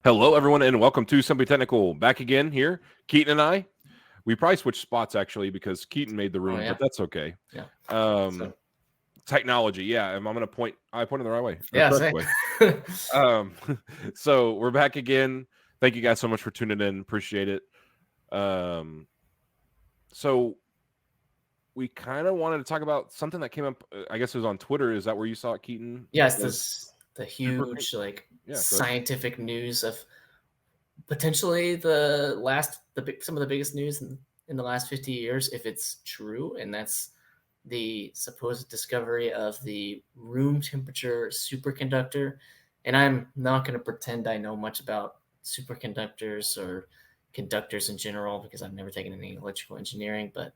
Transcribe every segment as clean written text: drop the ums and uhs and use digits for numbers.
Hello, everyone, and welcome to Simply Technical. Back again here, Keaton and I. We probably switched spots actually because Keaton made the room, but that's okay. Yeah. Um, Technology, yeah. I'm going to point. I pointed the right way, or Yeah, correct say. way. So we're back again. Thank you guys so much for tuning in. Appreciate it. So we kind of wanted to talk about something that came up. I guess it was on Twitter. Is that where you saw it, Keaton? Yes, Was the super. huge Yeah, go ahead. scientific news of potentially some of the biggest news in the last 50 years, if it's true, and that's the supposed discovery of the room temperature superconductor. And I'm not going to pretend I know much about superconductors or conductors in general because I've never taken any electrical engineering, but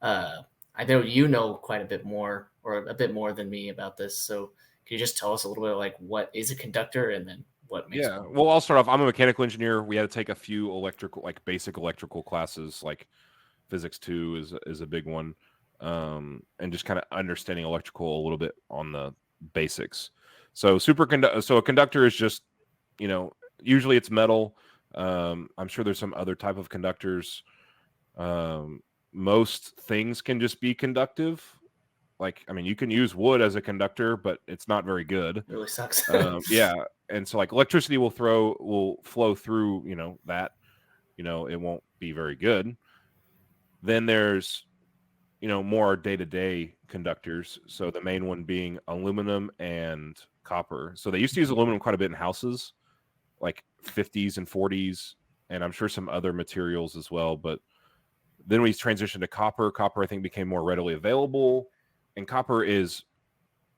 I know you know quite a bit more, or a bit more than me about this. So can you just tell us a little bit like what is a conductor and then what makes Yeah, one? well, I'll start off. I'm a mechanical engineer. We had to take a few electrical, like basic electrical classes, like physics 2 is a big one, and just kind of understanding electrical a little bit on the basics. So so a conductor is just, usually it's metal. I'm sure there's some other type of conductors. Most things can just be conductive. Like, I mean, you can use wood as a conductor, but it's not very good. It really sucks. Yeah, and so like electricity will flow through, that, it won't be very good. Then there's, more day-to-day conductors. So the main one being aluminum and copper. So they used to use aluminum quite a bit in houses, like 50s and 40s, and I'm sure some other materials as well. But then we transitioned to copper. Copper, I think, became more readily available, and copper is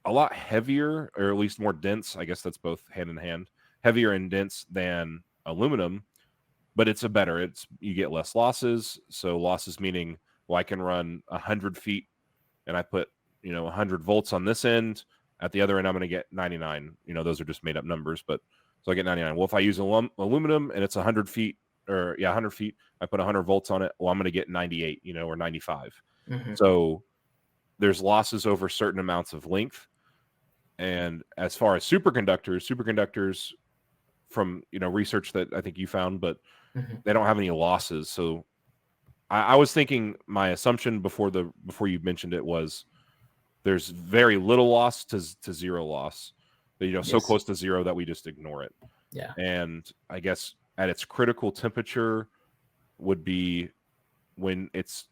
a lot heavier, or at least more dense. I guess that's both hand in hand, heavier and dense than aluminum, but you get less losses. So losses meaning, well, I can run 100 feet and I put, 100 volts on this end. At the other end, I'm going to get 99. Those are just made up numbers, but so I get 99. Well, if I use aluminum and it's 100 feet, 100 feet, I put 100 volts on it. Well, I'm going to get 98, or 95. Mm-hmm. So there's losses over certain amounts of length. And as far as superconductors from, research that I think you found, but they don't have any losses. So I was thinking, my assumption before you mentioned it was there's very little loss to zero loss, but, so close to zero that we just ignore it. Yeah. And I guess at its critical temperature would be when it's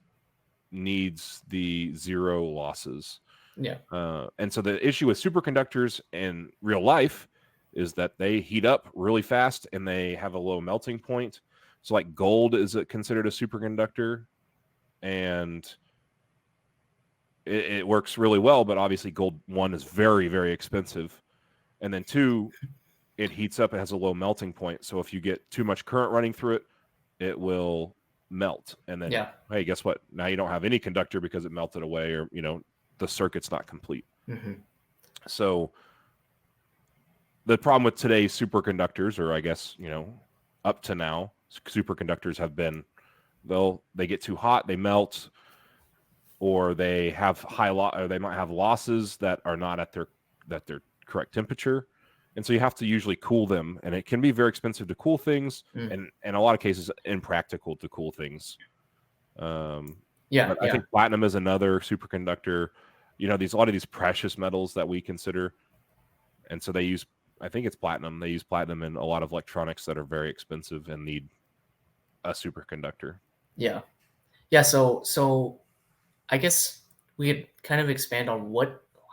needs the zero losses. Yeah. And so the issue with superconductors in real life is that they heat up really fast and they have a low melting point. So like gold is considered a superconductor, and it works really well, but obviously gold, one, is very, very expensive. And then two, it heats up, it has a low melting point. So if you get too much current running through it, it will melt. And then, hey, guess what? Now you don't have any conductor because it melted away, or, the circuit's not complete. Mm-hmm. So the problem with today's superconductors, or I guess, up to now, superconductors have been, they get too hot, they melt, or they have or they might have losses that are not at their correct temperature. And so you have to usually cool them, and it can be very expensive to cool things, and in a lot of cases impractical to cool things. But I think platinum is another superconductor. A lot of these precious metals that we consider, and so I think it's platinum. They use platinum in a lot of electronics that are very expensive and need a superconductor. Yeah. So I guess we could kind of expand on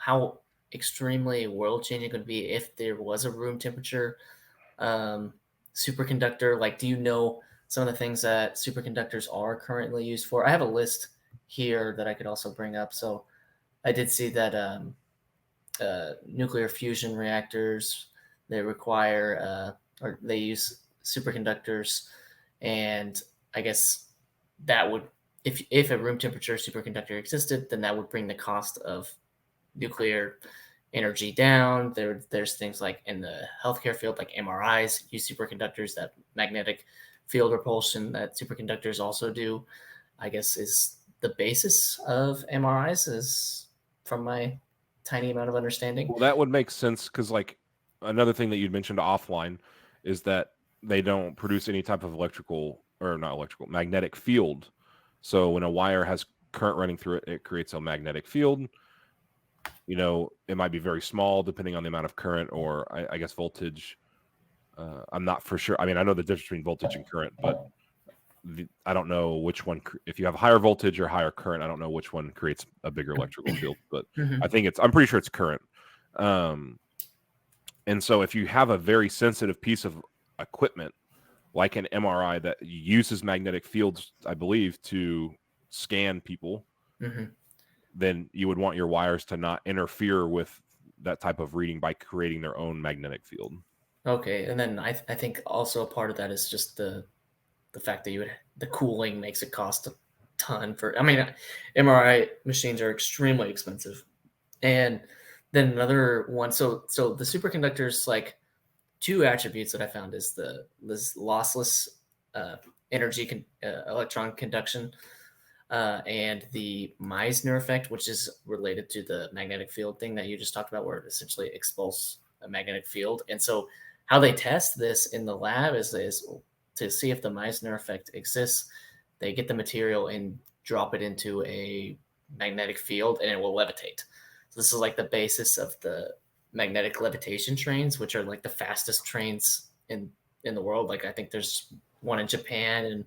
how extremely world changing it would be if there was a room temperature superconductor. Like, do you know some of the things that superconductors are currently used for? I have a list here that I could also bring up. So I did see that nuclear fusion reactors, they require or they use superconductors, and I guess that would, if a room temperature superconductor existed, then that would bring the cost of nuclear energy down. There's things like in the healthcare field, like MRIs use superconductors, that magnetic field repulsion that superconductors also do, I guess, is the basis of MRIs, is from my tiny amount of understanding. Well, that would make sense, because like another thing that you'd mentioned offline is that they don't produce any type of magnetic field. So when a wire has current running through it, it creates a magnetic field. It might be very small depending on the amount of current, or I guess voltage. I'm not for sure. I mean, I know the difference between voltage and current, but I don't know which one. If you have higher voltage or higher current, I don't know which one creates a bigger electrical field. But I'm pretty sure it's current. And so if you have a very sensitive piece of equipment like an MRI that uses magnetic fields, I believe, to scan people, then you would want your wires to not interfere with that type of reading by creating their own magnetic field. Okay, and then I think also a part of that is just the fact that the cooling makes it cost a ton for. I mean, MRI machines are extremely expensive, and then another one. So the superconductors, like, two attributes that I found is this lossless energy electron conduction. And the Meissner effect, which is related to the magnetic field thing that you just talked about, where it essentially expels a magnetic field. And so how they test this in the lab is to see if the Meissner effect exists. They get the material and drop it into a magnetic field, and it will levitate. So this is like the basis of the magnetic levitation trains, which are like the fastest trains in the world. Like, I think there's one in Japan and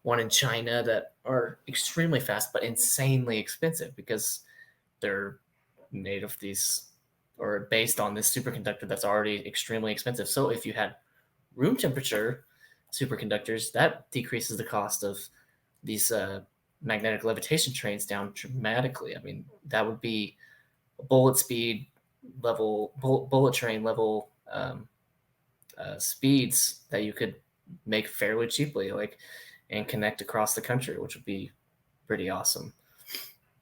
one in China that are extremely fast, but insanely expensive because they're made of these, or based on this superconductor that's already extremely expensive. So if you had room temperature superconductors, that decreases the cost of these magnetic levitation trains down dramatically. I mean, that would be a bullet train level speeds that you could make fairly cheaply, and connect across the country, which would be pretty awesome.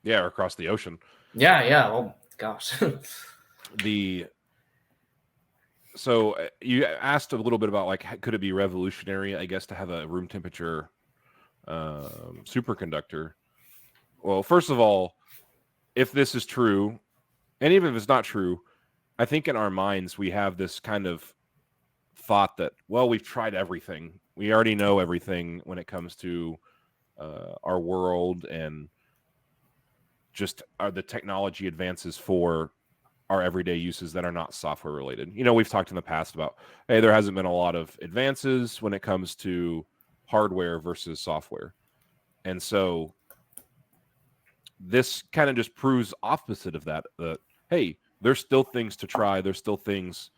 Yeah, or across the ocean. Yeah. Oh gosh. So you asked a little bit about, like, could it be revolutionary, I guess, to have a room temperature superconductor? Well, first of all, if this is true, and even if it's not true, I think in our minds we have this kind of thought that, well, we've tried everything. We already know everything when it comes to our world and just the technology advances for our everyday uses that are not software related. We've talked in the past about, hey, there hasn't been a lot of advances when it comes to hardware versus software. And so this kind of just proves opposite of that, hey, there's still things to try. There's still things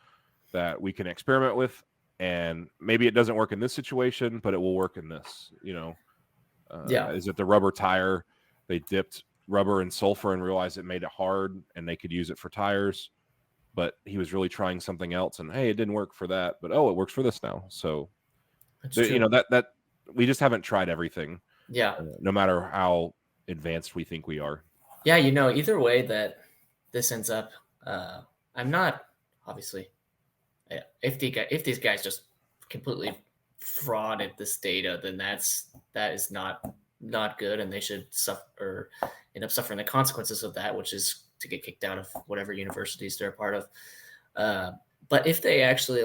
that we can experiment with. And maybe it doesn't work in this situation, but it will work in this. Is it the rubber tire? They dipped rubber in sulfur and realized it made it hard and they could use it for tires, but he was really trying something else, and hey, it didn't work for that, but it works for this now. So that we just haven't tried everything, no matter how advanced we think we are. Either way that this ends up, I'm not, obviously, if these guys just completely frauded this data, then that is not good, and they should suffer, or end up suffering the consequences of that, which is to get kicked out of whatever universities they're a part of. But if they actually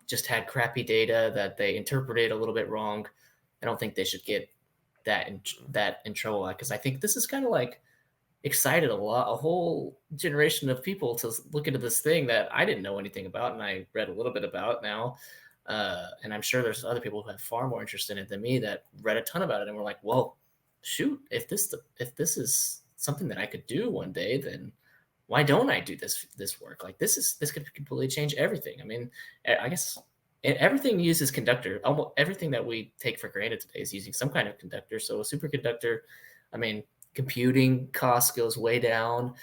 just had crappy data that they interpreted a little bit wrong, I don't think they should get that in trouble, because I think this is kind of excited a whole generation of people to look into this thing that I didn't know anything about, and I read a little bit about now. And I'm sure there's other people who have far more interest in it than me that read a ton about it and were like, well, shoot, if this is something that I could do one day, then why don't I do this work? This could completely change everything. I mean, I guess everything uses conductor. Almost everything that we take for granted today is using some kind of conductor. So a superconductor, I mean, computing cost goes way down,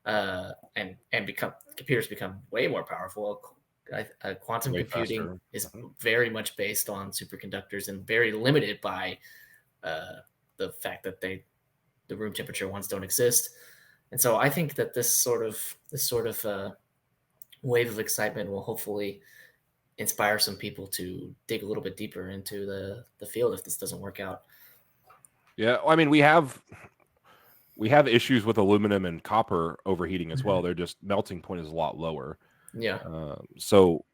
and computers become way more powerful. Quantum Way computing faster. is very much based on superconductors and very limited by the fact that the room temperature ones don't exist. And so I think that this sort of wave of excitement will hopefully inspire some people to dig a little bit deeper into the field if this doesn't work out. Yeah, I mean, we have issues with aluminum and copper overheating as well. They're just melting point is a lot lower. Yeah. So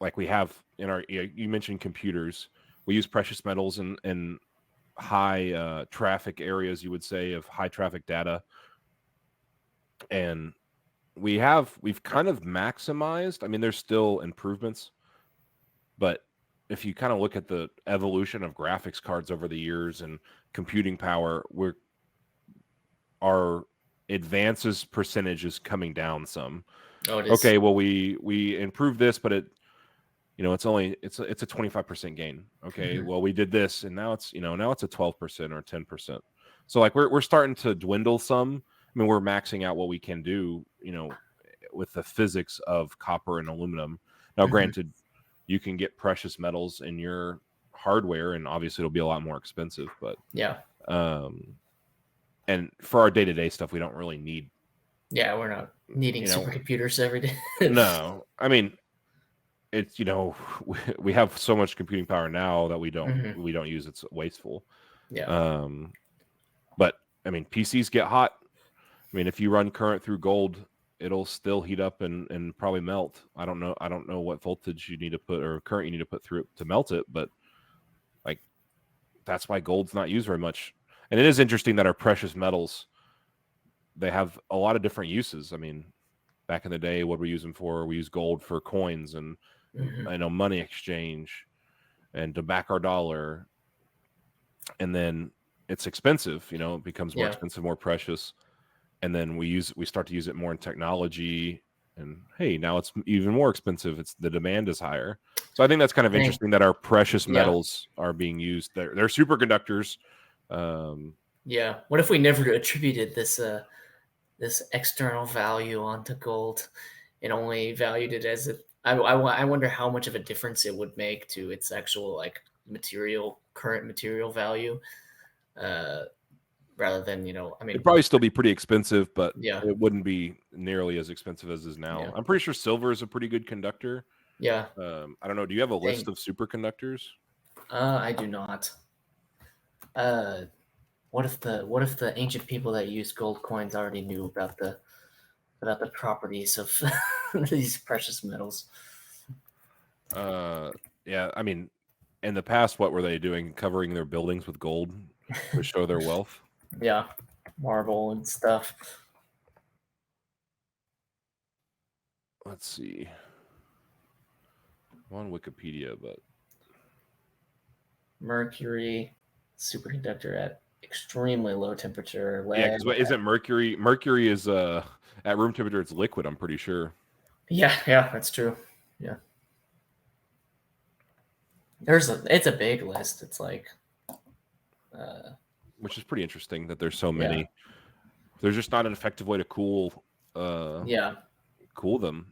like we have in our, you mentioned computers. We use precious metals in high traffic areas, you would say, of high traffic data, and we've kind of maximized. I mean, there's still improvements, but if you kind of look at the evolution of graphics cards over the years and computing power, our advances percentage is coming down some. Oh, it is. Okay, well we improved this, but it's only it's a 25% gain. Okay, well we did this, and now it's now it's a 12% or 10%. So like we're starting to dwindle some. I mean, we're maxing out what we can do, with the physics of copper and aluminum. Now, granted, you can get precious metals in your hardware, and obviously it'll be a lot more expensive. But Yeah. And for our day-to-day stuff, we don't really need. Yeah, we're not needing supercomputers every day. No, I mean, it's we have so much computing power now that we don't use. It's wasteful. Yeah. But I mean, PCs get hot. I mean, if you run current through gold, it'll still heat up and probably melt. I don't know what voltage you need to put or current you need to put through it to melt it, but like that's why gold's not used very much. And it is interesting that our precious metals, they have a lot of different uses. I mean, back in the day, what we use them for? We use gold for coins and money exchange and to back our dollar. And then it's expensive, it becomes more expensive, more precious. And then we start to use it more in technology, and hey, now it's even more expensive. The demand is higher. So I think that's kind of interesting that our precious metals are being used. They're superconductors. Yeah. What if we never attributed this external value onto gold and only valued it as I wonder how much of a difference it would make to its actual like current material value. Rather than, I mean, it'd probably still be pretty expensive, but yeah, it wouldn't be nearly as expensive as is now. Yeah. I'm pretty sure silver is a pretty good conductor. Yeah. I don't know. Do you have a list of superconductors? I do not. What if the ancient people that used gold coins already knew about the properties of these precious metals? Yeah. I mean, in the past, what were they doing? Covering their buildings with gold to show their wealth? Yeah, marble and stuff. Let's see. I'm on Wikipedia, but mercury superconductor at extremely low temperature. Lead, yeah, because isn't mercury? Mercury is at room temperature. It's liquid. I'm pretty sure. Yeah, that's true. Yeah, it's a big list. It's like, which is pretty interesting that there's so many. Yeah. There's just not an effective way to cool them.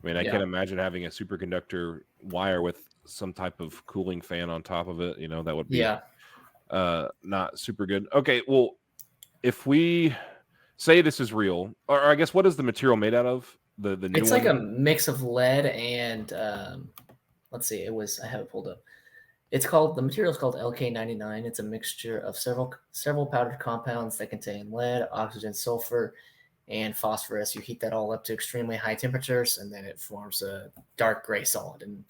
I mean, I can't imagine having a superconductor wire with some type of cooling fan on top of it. That would be not super good. Okay, well, if we say this is real, or I guess what is the material made out of? The new it's like a mix of lead and let's see, I have it pulled up. The material is called LK99. It's a mixture of several powdered compounds that contain lead, oxygen, sulfur, and phosphorus. You heat that all up to extremely high temperatures, and then it forms a dark gray solid. And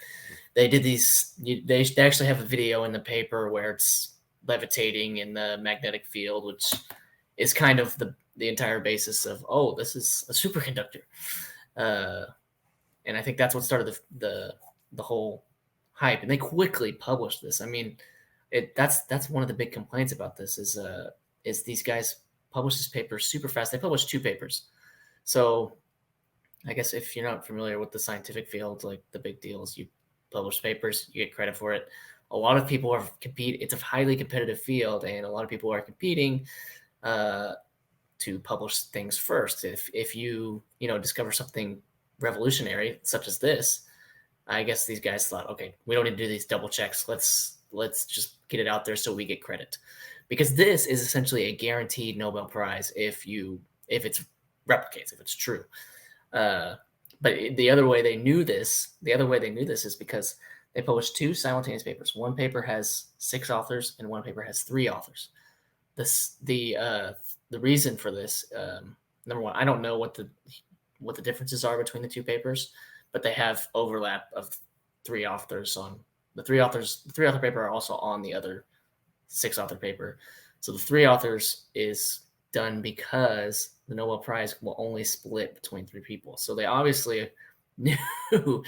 they did these. They actually have a video in the paper where it's levitating in the magnetic field, which is kind of the entire basis of this is a superconductor. And I think that's what started the whole hype. And they quickly published this. I mean, that's one of the big complaints about this is these guys publish this paper super fast. They published 2 papers. So I guess if you're not familiar with the scientific field, like the big deal is you publish papers, you get credit for it. A lot of people it's a highly competitive field, and a lot of people are competing to publish things first. If you discover something revolutionary such as this, I guess these guys thought, okay, we don't need to do these double checks. Let's just get it out there so we get credit, because this is essentially a guaranteed Nobel Prize if it's replicates, if it's true. But the other way they knew this is because they published 2 simultaneous papers. One paper has 6 authors, and one paper has 3 authors. The reason for this, number one, I don't know what the differences are between the 2 papers, but they have overlap of three authors on the three author paper are also on the other 6-author paper. So the 3 authors is done because the Nobel Prize will only split between 3 people. So they obviously knew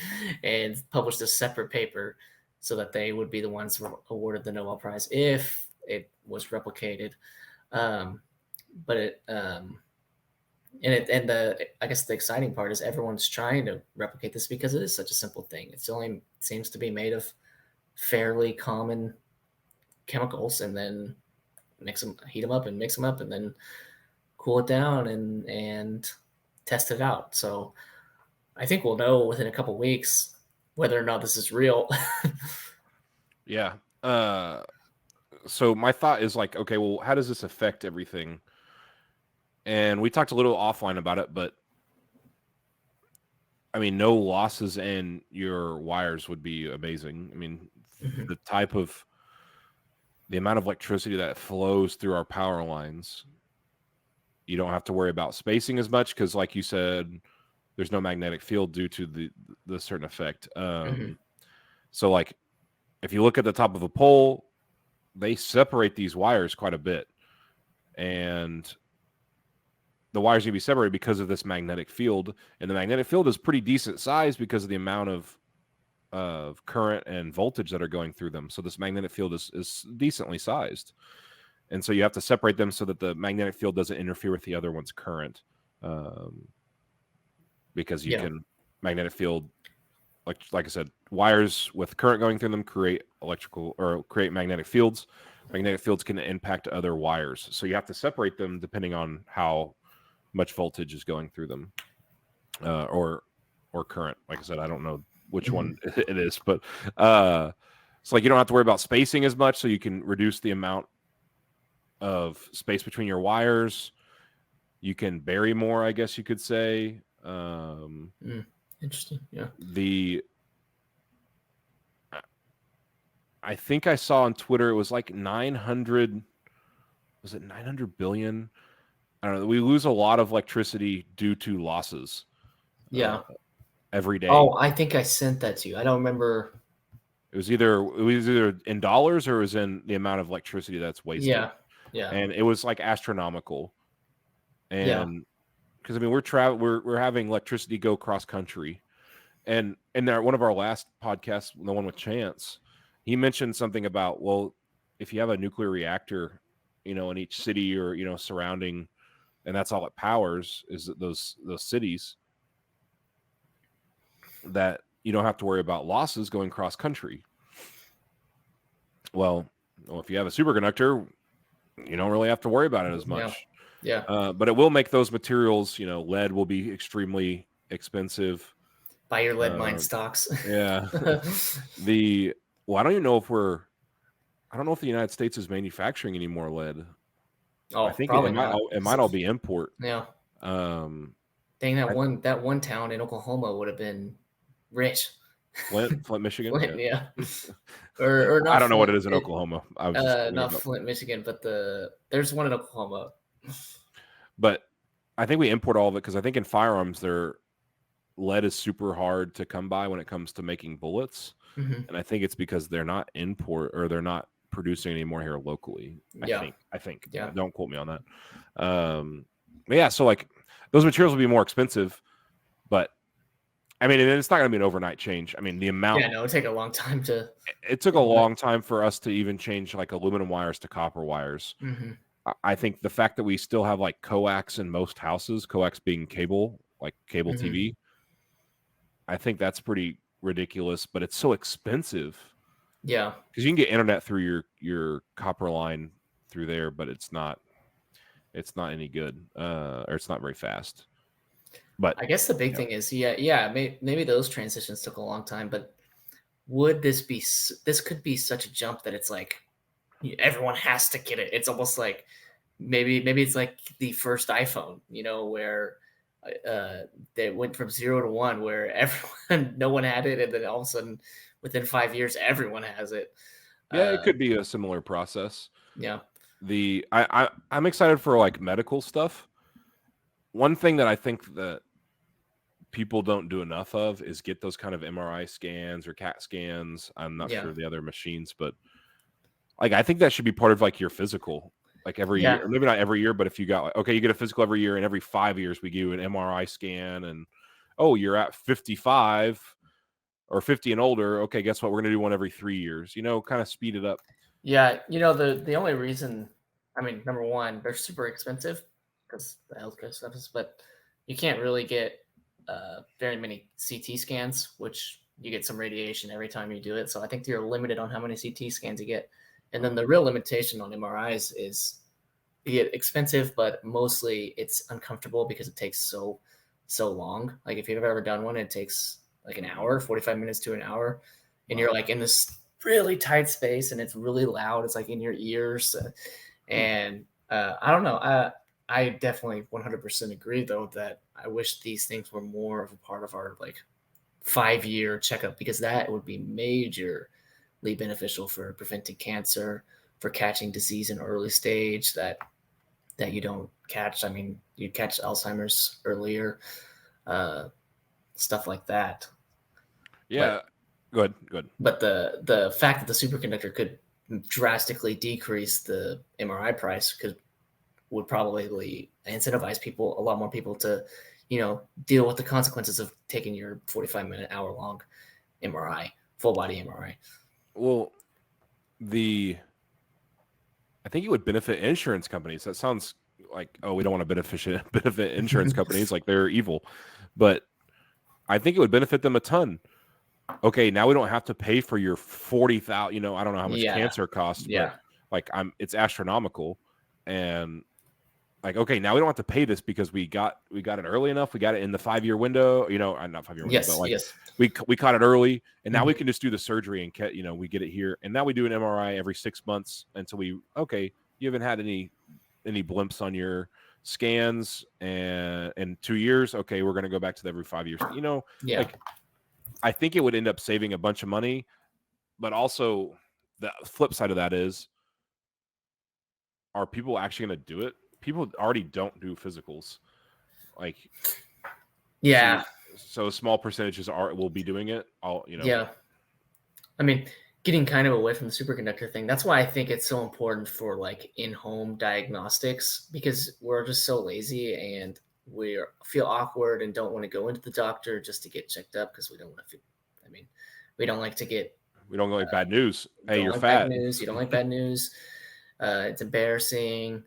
and published a separate paper so that they would be the ones awarded the Nobel Prize if it was replicated. But it I guess the exciting part is everyone's trying to replicate this because it is such a simple thing. It's only seems to be made of fairly common chemicals, and then heat them up and mix them up, and then cool it down and test it out. So I think we'll know within a couple weeks whether or not this is real. Yeah. So my thought is like, okay, well, how does this affect everything? And we talked a little offline about it, but I mean, no losses in your wires would be amazing. I mean, the amount of electricity that flows through our power lines, you don't have to worry about spacing as much because, like you said, there's no magnetic field due to the certain effect. So, like, if you look at the top of a pole, they separate these wires quite a bit, and the wires need to be separated because of this magnetic field, and the magnetic field is pretty decent size because of the amount of current and voltage that are going through them. So this magnetic field is decently sized, and so you have to separate them so that the magnetic field doesn't interfere with the other one's current, because you can magnetic field, like I said, wires with current going through them create create magnetic fields. Magnetic fields can impact other wires, so you have to separate them depending on how much voltage is going through them, or current. Like I said, I don't know which one it is, but it's like you don't have to worry about spacing as much, so you can reduce the amount of space between your wires. You can bury more, I guess you could say. Interesting. Yeah. I think I saw on Twitter it was like 900. Was it 900 billion? I don't know. We lose a lot of electricity due to losses. Yeah. Every day. Oh, I think I sent that to you. I don't remember. It was either in dollars or it was in the amount of electricity that's wasted. Yeah. And it was like astronomical. And because I mean we're having electricity go cross country. And in one of our last podcasts, the one with Chance, he mentioned something about, well, if you have a nuclear reactor, in each city or surrounding, and that's all it powers is those cities, that you don't have to worry about losses going cross country. Well, if you have a superconductor, you don't really have to worry about it as much. Yeah. But it will make those materials, lead will be extremely expensive. Buy your lead mine stocks. Yeah. I don't even know I don't know if the United States is manufacturing any more lead. Oh, I think probably it might all be import. Yeah. Dang, that one town in Oklahoma would have been rich. Flint, Michigan. Flint, yeah. Or not. I don't know what it is in Oklahoma. I was just not Flint, Michigan, but there's one in Oklahoma. But I think we import all of it because I think in firearms lead is super hard to come by when it comes to making bullets, and I think it's because they're not they're not producing anymore here locally. I think. Yeah. Don't quote me on that. But yeah, so like those materials will be more expensive, but I mean, it's not going to be an overnight change. I mean, the amount. Yeah, no, it took a long time to. It took a long time for us to even change like aluminum wires to copper wires. I think the fact that we still have like coax in most houses, coax being cable, like cable TV, I think that's pretty ridiculous. But it's so expensive. Yeah, because you can get internet through your copper line through there, but it's not any good, or it's not very fast. But I guess the big thing is, maybe those transitions took a long time, but would this could be such a jump that it's like everyone has to get it. It's almost like maybe it's like the first iPhone, where they went from 0 to 1, where no one had it, and then all of a sudden within 5 years everyone has it. Yeah, it could be a similar process. Yeah. I'm excited for like medical stuff. One thing that I think that people don't do enough of is get those kind of MRI scans or CAT scans. I'm not Yeah. sure the other machines, but like I think that should be part of like your physical, like every year, Yeah. or maybe not every year, but if you got like, okay, you get a physical every year, and every 5 years we do an MRI scan, and oh, you're at 55 or 50 and older. Okay, guess what? We're gonna do one every 3 years. Kind of speed it up. Yeah. The only reason, I mean, number one, they're super expensive because the healthcare stuff is, but you can't really get very many CT scans, which you get some radiation every time you do it. So I think you're limited on how many CT scans you get. And then the real limitation on MRIs is you get expensive, but mostly it's uncomfortable because it takes so long. Like if you've ever done one, it takes like an hour, 45 minutes to an hour, and you're like in this really tight space and it's really loud. It's like in your ears, and I don't know. I definitely 100% agree though that I wish these things were more of a part of our like 5-year checkup, because that would be majorly beneficial for preventing cancer, for catching disease in early stage that you don't catch. I mean, you catch Alzheimer's earlier, stuff like that. Yeah, good. But the fact that the superconductor could drastically decrease the MRI price would probably incentivize people, a lot more people, to deal with the consequences of taking your 45-minute, hour-long MRI, full body MRI. Well, I think it would benefit insurance companies. That sounds like, oh, we don't want to benefit insurance companies, like they're evil, but I think it would benefit them a ton. Okay, now we don't have to pay for your 40,000. I don't know how much cancer costs, but like it's astronomical, and like, okay, now we don't have to pay this because we got it early enough. We got it in the 5-year window. Not 5-year window, but like we caught it early, and now we can just do the surgery and we get it here, and now we do an MRI every 6 months until you haven't had any blimps on your scans, and in 2 years, okay, we're gonna go back to every 5 years. Like I think it would end up saving a bunch of money, but also the flip side of that is, are people actually going to do it? People already don't do physicals. Like, yeah. So small percentages will be doing it. Yeah. I mean, getting kind of away from the superconductor thing, that's why I think it's so important for like in-home diagnostics, because we're just so lazy and we feel awkward and don't want to go into the doctor just to get checked up because we don't want to feel, I mean, we don't like to get, we don't like bad news. Hey, you're like fat. Bad news. You don't like bad news. It's embarrassing.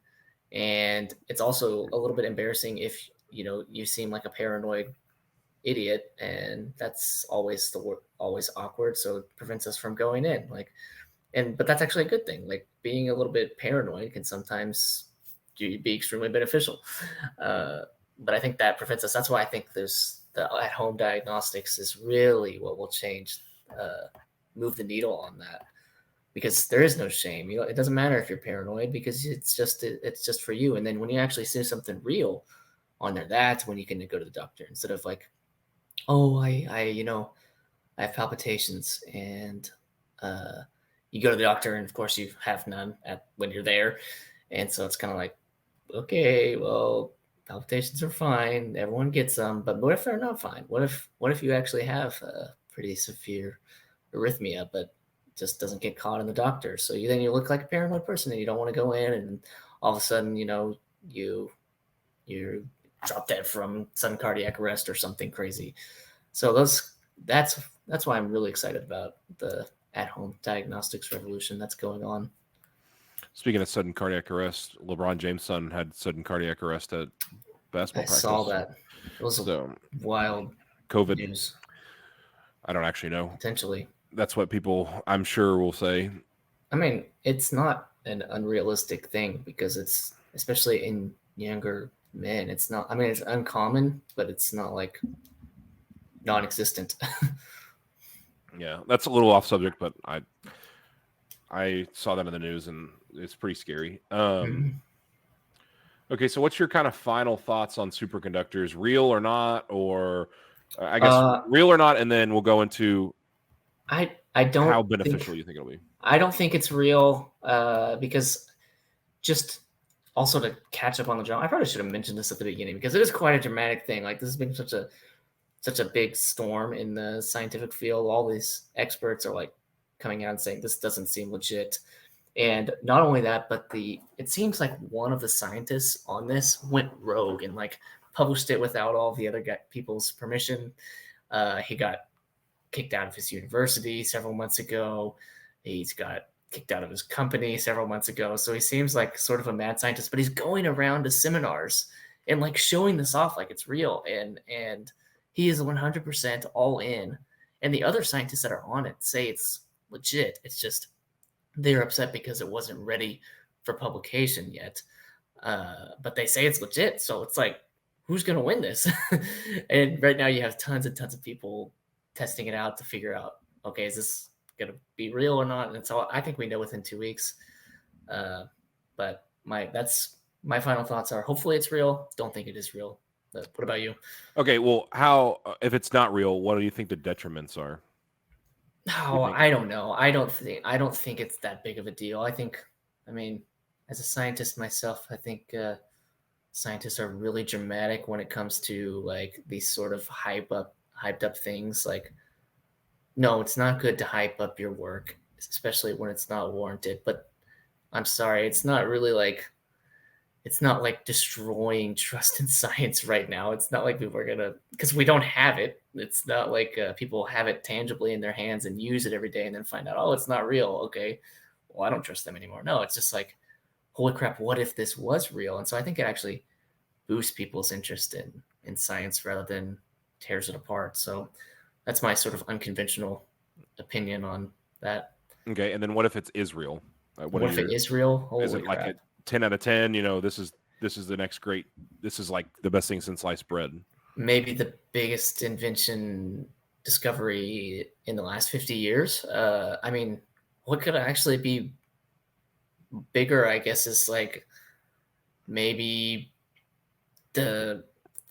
And it's also a little bit embarrassing if, you seem like a paranoid idiot, and that's always always awkward. So it prevents us from going in. But that's actually a good thing. Like being a little bit paranoid can sometimes be extremely beneficial. But I think that prevents us. That's why I think there's the at-home diagnostics is really what will change, move the needle on that, because there is no shame. It doesn't matter if you're paranoid, because it's just for you. And then when you actually see something real on there, that's when you can go to the doctor, instead of like, oh, I have palpitations, and you go to the doctor, and of course you have none when you're there, and so it's kind of like, okay, well, palpitations are fine, everyone gets them, but what if they're not fine? What if you actually have a pretty severe arrhythmia, but just doesn't get caught in the doctor? So then you look like a paranoid person, and you don't want to go in, and all of a sudden, you're drop dead from sudden cardiac arrest or something crazy. So that's why I'm really excited about the at-home diagnostics revolution that's going on. Speaking of sudden cardiac arrest, LeBron James' son had sudden cardiac arrest at basketball practice. I saw that. It was wild COVID news. I don't actually know. Potentially. That's what people, I'm sure, will say. I mean, it's not an unrealistic thing, because it's, especially in younger men, it's not, I mean, it's uncommon, but it's not like non-existent. Yeah, that's a little off subject, but I saw that in the news, and it's pretty scary. Okay, so what's your kind of final thoughts on superconductors? Real or not? Or I guess real or not, and then we'll go into I don't how beneficial you think it'll be. I don't think it's real, because just also to catch up on the drama, I probably should have mentioned this at the beginning, because it is quite a dramatic thing. Like, this has been such a such a big storm in the scientific field. All these experts are like coming out and saying this doesn't seem legit. And not only that, but it seems like one of the scientists on this went rogue and like published it without all the other people's permission. He got kicked out of his university several months ago. He's got kicked out of his company several months ago. So he seems like sort of a mad scientist, but he's going around to seminars and like showing this off like it's real. And he is 100% all in. And the other scientists that are on it say it's legit. It's just they're upset because it wasn't ready for publication yet. But they say it's legit. So it's like, who's going to win this? And right now you have tons and tons of people testing it out to figure out, okay, is this going to be real or not? And so I think we know within 2 weeks. But that's my final thoughts are hopefully it's real. Don't think it is real. But what about you? Okay, well, how if it's not real, what do you think the detriments are? Oh, I don't know. I don't think it's that big of a deal. I mean, as a scientist myself, I think scientists are really dramatic when it comes to like these sort of hyped up things. Like, no, it's not good to hype up your work, especially when it's not warranted. But I'm sorry, it's not like destroying trust in science right now. It's not like people are gonna, because we don't have it. It's not like people have it tangibly in their hands and use it every day and then find out, oh, it's not real. Okay, well, I don't trust them anymore. No, it's just like, holy crap, what if this was real? And so I think it actually boosts people's interest in science rather than tears it apart. So that's my sort of unconventional opinion on that. Okay, and then what if it's Israel? What if it is real? Holy Is it crap. like a 10 out of 10? You know, this is the next great. This is like the best thing since sliced bread. Maybe the biggest invention discovery in the last 50 years. I mean, what could actually be bigger, I guess, is like maybe the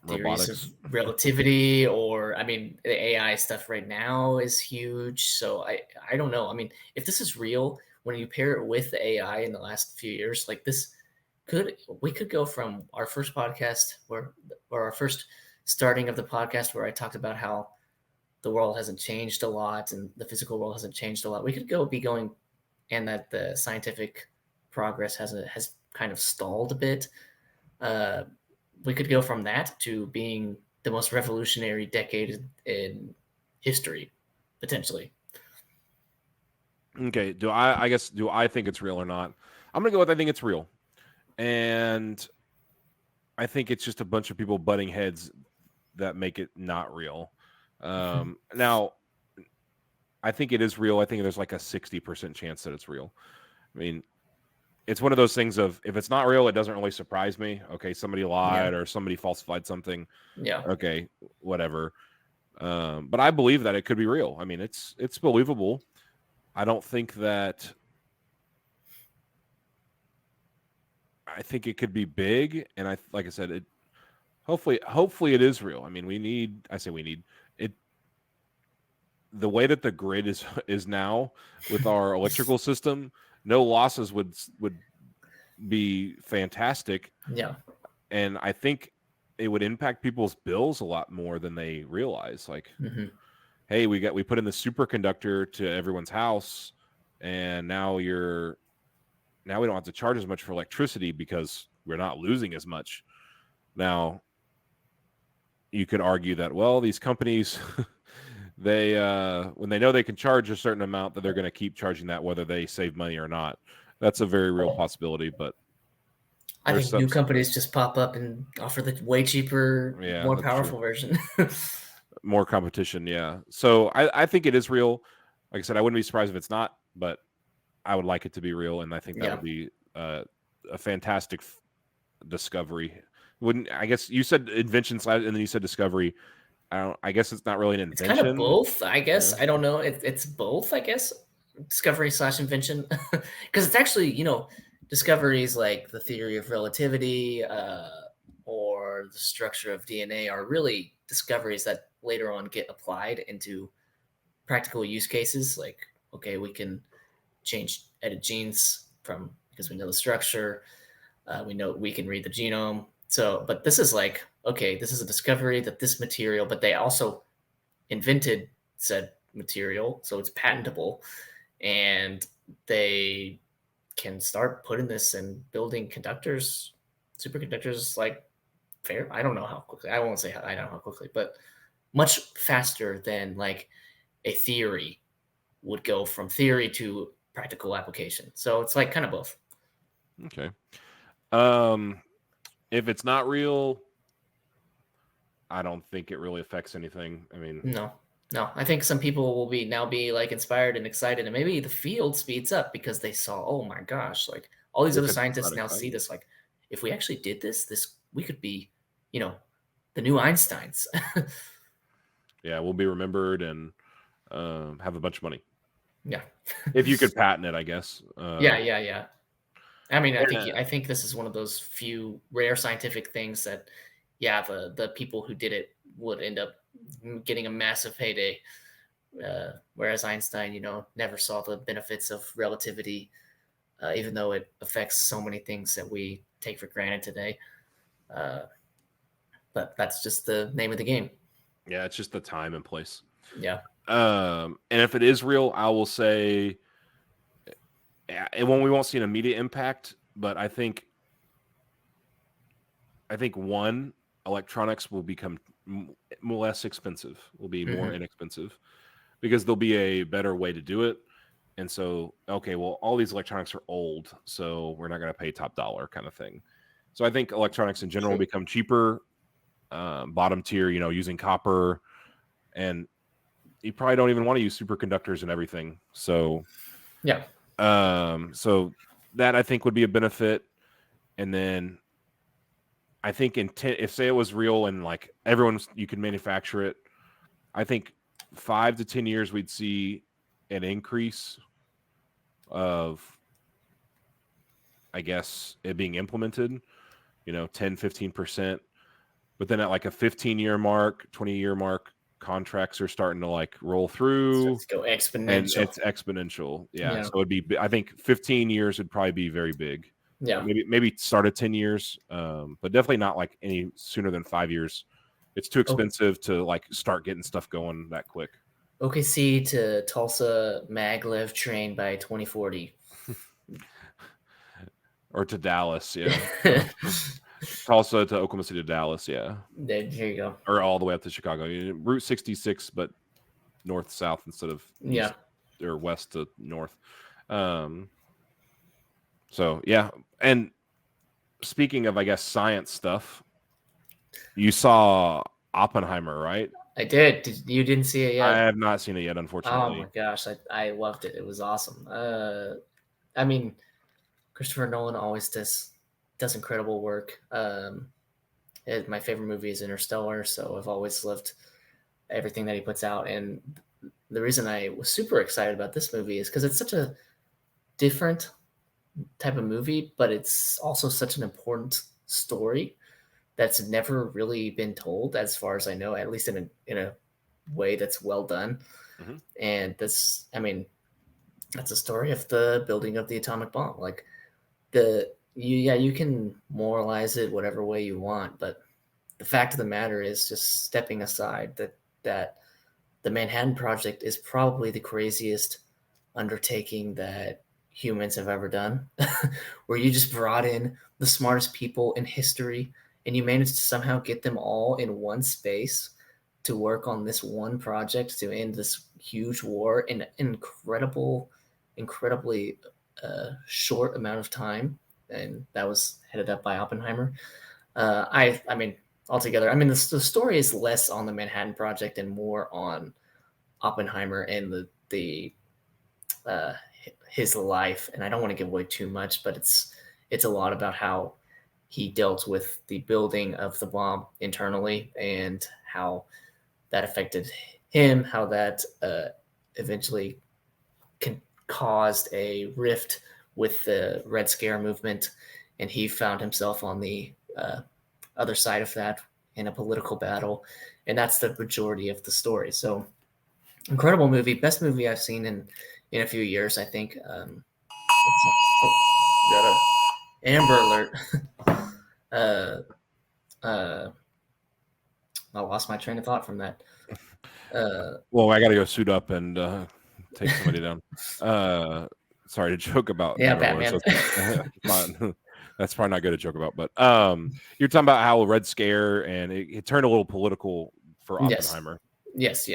theories Robotics. of relativity, or I mean, the AI stuff right now is huge. So I don't know. I mean, if this is real, when you pair it with the AI in the last few years, like we could go from our first podcast or our first starting of the podcast where I talked about how the world hasn't changed a lot and the physical world hasn't changed a lot. We could be going, and that the scientific progress has kind of stalled a bit. We could go from that to being the most revolutionary decade in history, potentially. Okay, do I think it's real or not? I'm gonna go with I think it's real, and I think it's just a bunch of people butting heads that make it not real. Now, I think it is real. I think there's like a 60% chance that it's real. I mean, it's one of those things of if it's not real, it doesn't really surprise me. Okay, somebody lied or somebody falsified something. Yeah. Okay, whatever. But I believe that it could be real. I mean, it's believable. I don't think that. I think it could be big, and like I said, it. Hopefully, it is real. I mean, we need it. The way that the grid is now with our electrical system, no losses would be fantastic. Yeah. And I think it would impact people's bills a lot more than they realize. Like, hey, we put in the superconductor to everyone's house, and now we don't have to charge as much for electricity because we're not losing as much. Now, you could argue that, well, these companies they when they know they can charge a certain amount, that they're going to keep charging that whether they save money or not. That's a very real possibility, but I think new companies just pop up and offer the way cheaper, more powerful version. More competition, yeah. So I think it is real. Like I said, I wouldn't be surprised if it's not, but I would like it to be real, and I think that would be a fantastic discovery. I guess you said invention and then you said discovery. I guess it's not really an invention. It's kind of both, I guess. Yeah. I don't know. It's both, I guess. Discovery / invention, because it's actually, discoveries like the theory of relativity or the structure of DNA are really discoveries that later on get applied into practical use cases. Like, okay, we can edit genes because we know the structure. We know we can read the genome. So, but this is like okay, this is a discovery that this material, but they also invented said material, so it's patentable, and they can start putting this and building conductors, superconductors, like fair. I don't know how quickly. I won't say I don't know how quickly, but much faster than like a theory would go from theory to practical application. So it's like kind of both. Okay. If it's not real, I don't think it really affects anything. I mean, No, no. I think some people will be like inspired and excited, and maybe the field speeds up because they saw, oh my gosh, like all these if other it's not scientists now see exciting. this. Like, if we actually did this we could be, you know, the new Einsteins. Yeah, we'll be remembered and have a bunch of money. Yeah. If you could patent it, I guess. Yeah. I mean, Yeah. I think this is one of those few rare scientific things that, yeah, the people who did it would end up getting a massive payday. Whereas Einstein, never saw the benefits of relativity, even though it affects so many things that we take for granted today. Uh, but that's just the name of the game. Yeah, it's just the time and place. Yeah. And if it is real, I will say we won't see an immediate impact, but I think one, electronics will become less expensive, will be more Mm-hmm. inexpensive because there'll be a better way to do it. And so, okay, well, all these electronics are old, so we're not going to pay top dollar kind of thing. So I think electronics in general will True. become cheaper, bottom tier, using copper, and you probably don't even want to use superconductors and everything. So, Yeah. so that I think would be a benefit. And then I think if say it was real and like you can manufacture it, I think 5 to 10 years we'd see an increase of, I guess, it being implemented, 10, 15%. But then at like a 15-year mark, 20-year mark, contracts are starting to like roll through Let's go and exponential. it's exponential. Yeah. Yeah. So it'd be, I think 15 years would probably be very big. Yeah. Maybe start at 10 years, but definitely not like any sooner than 5 years. It's too Oh, expensive to like start getting stuff going that quick. OKC to Tulsa maglev train by 2040. Or to Dallas, yeah. there Tulsa to Oklahoma City to Dallas, yeah. you go. Or all the way up to Chicago. Route 66, but north south instead of Yeah. east or west to north. So yeah, and speaking of, I guess, science stuff, you saw Oppenheimer, right? I did. You didn't see it I yet? have not seen it yet, Oh my unfortunately. gosh, I loved it. It was awesome. I mean, Christopher Nolan always does incredible work. My favorite movie is Interstellar, so I've always loved everything that he puts out. And the reason I was super excited about this movie is because it's such a different type of movie, but it's also such an important story that's never really been told, as far as I know, at least in a way that's well done. Mhm. And I mean, that's a story of the building of the atomic bomb. Like you can moralize it whatever way you want, but the fact of the matter is, just stepping aside, that the Manhattan Project is probably the craziest undertaking that humans have ever done, where you just brought in the smartest people in history and you managed to somehow get them all in one space to work on this one project to end this huge war in an incredibly short amount of time. And that was headed up by Oppenheimer. I mean, altogether, I mean, the story is less on the Manhattan Project and more on Oppenheimer and the uh, his life. And I don't want to give away too much, but it's a lot about how he dealt with the building of the bomb internally and how that affected him, how that eventually caused a rift with the Red Scare movement, and he found himself on the other side of that in a political battle, and that's the majority of the story. So, incredible movie, best movie I've seen in a few years, I think. Got a Amber Alert. uh, uh, I lost my train of thought from that. Well, I got to go suit up and take somebody down. Sorry to joke about Yeah, everyone. Batman. So that's probably not good to joke about. But you're talking about how Red Scare and it turned a little political for Yes. Oppenheimer. Yes.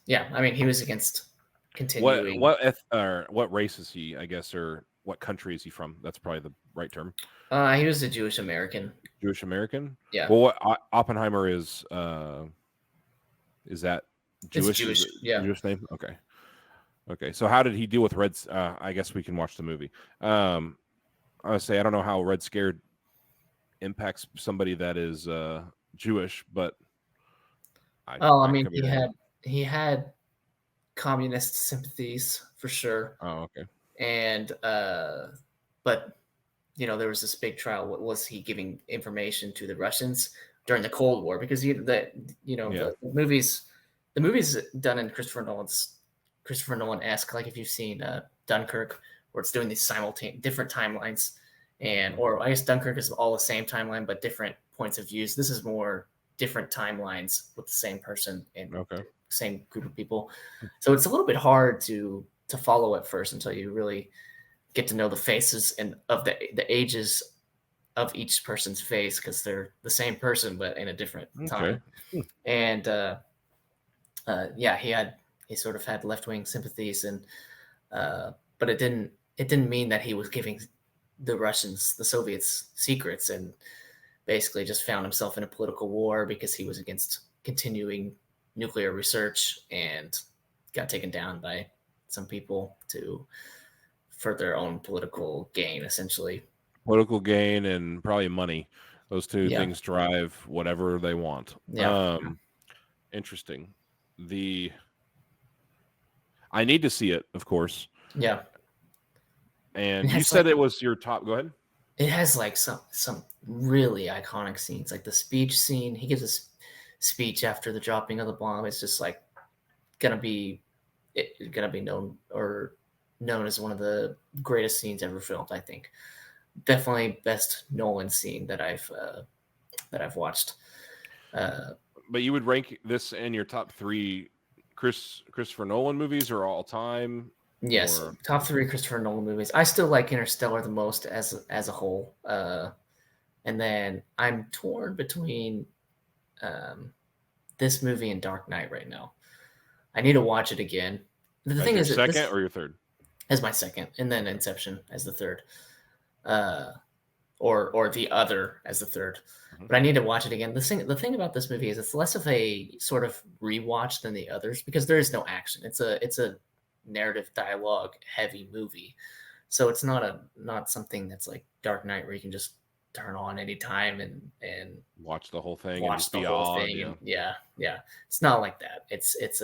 Yeah. I mean, he was against continuing. What race is he? I guess, or what country is he from? That's probably the right term. He was a Jewish American. Jewish American. Yeah. Well, what Oppenheimer is that It's Jewish? Is Jewish. it Yeah. Jewish name? Okay. Okay. So how did he deal with Reds? I guess we can watch the movie. I would say I don't know how Red Scare impacts somebody that is Jewish, but Oh, I I mean, could be wrong. he had communist sympathies for sure, Oh, okay. and but there was this big trial. What was he giving information to the Russians during the Cold War? Because Yeah. the movies done in Christopher Nolan-esque, like if you've seen Dunkirk, where it's doing these simultaneous different timelines, or I guess Dunkirk is all the same timeline but different points of views. This is more different timelines with the same person and Okay. same group of people. So it's a little bit hard to follow at first until you really get to know the faces and of the ages of each person's face, because they're the same person but in a different Okay. time. And yeah, he sort of had left-wing sympathies, and but it didn't mean that he was giving the Soviets secrets, and basically just found himself in a political war because he was against continuing nuclear research and got taken down by some people for their own political gain, essentially. Political gain and probably money. Those two Yeah. things drive whatever they want. Yeah. Interesting. I need to see it, of course. Yeah. And It you has said like it was your top. Go ahead. it has like some really iconic scenes, like the speech scene. He gives a speech after the dropping of the bomb. It's just like gonna be known as one of the greatest scenes ever filmed. I think definitely best Nolan scene that I've watched. But you would rank this in your top 3 Christopher Nolan movies or all time? Yes, Or top 3 Christopher Nolan movies. I still like Interstellar the most as a whole, and then I'm torn between this movie and Dark Knight right now. I need to watch it again. The as thing your is that second this or your third? is my second, and then Okay. Inception as the third, uh, or the other as the third. Mhm. But I need to watch it again. The thing about this movie is it's less of a sort of rewatch than the others, because there is no action. It's a narrative dialogue heavy movie, so it's not something that's like Dark Knight where you can just turn on anytime and Watch the whole thing and watch just the be whole awed. thing. Yeah. And yeah, it's not like that. It's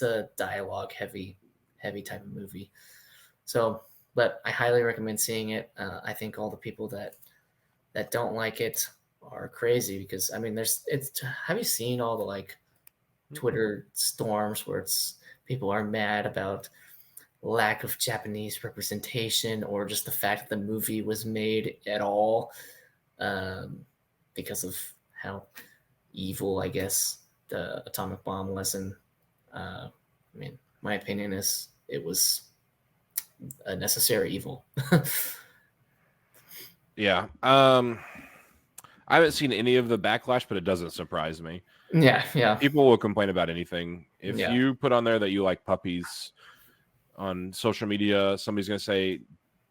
a dialogue heavy type of movie. So, but I highly recommend seeing it. I think all the people that don't like it are crazy, because I mean, have you seen all the like Twitter storms where people are mad about lack of Japanese representation, or just the fact that the movie was made at all, because of how evil, I guess, the atomic bomb was. And I mean, my opinion is it was a necessary evil. Yeah. I haven't seen any of the backlash, but it doesn't surprise me. Yeah. People will complain about anything. If Yeah. you put on there that you like puppies on social media, somebody's going to say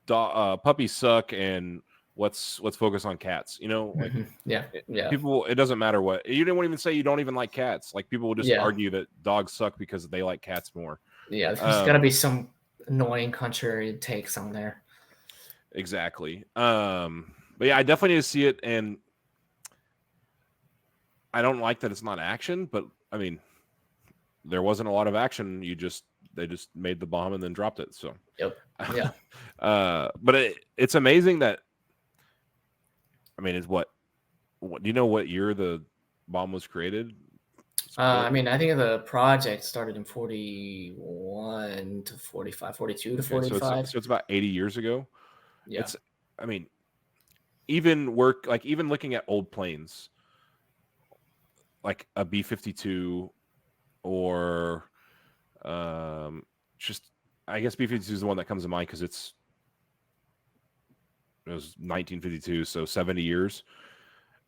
puppies suck and let's focus on cats. Like Yeah. Yeah. people, it doesn't matter what. You didn't even say you don't even like cats. Like people will just Yeah. argue that dogs suck because they like cats more. Yeah. There's got to be some annoying contrary takes on there. Exactly. But yeah, I definitely need to see it, and I don't like that it's not action, but I mean, there wasn't a lot of action. They just made the bomb and then dropped it. So, Yep. Yeah. But it's amazing that, I mean, what do you know what year the bomb was created? I mean, I think the project started in 41 to 45, 42 to Okay, 45. so it's about 80 years ago. Yeah. I mean, even looking at old planes, like a B-52 or just I guess B-52 is the one that comes to mind because it was 1952, so 70 years.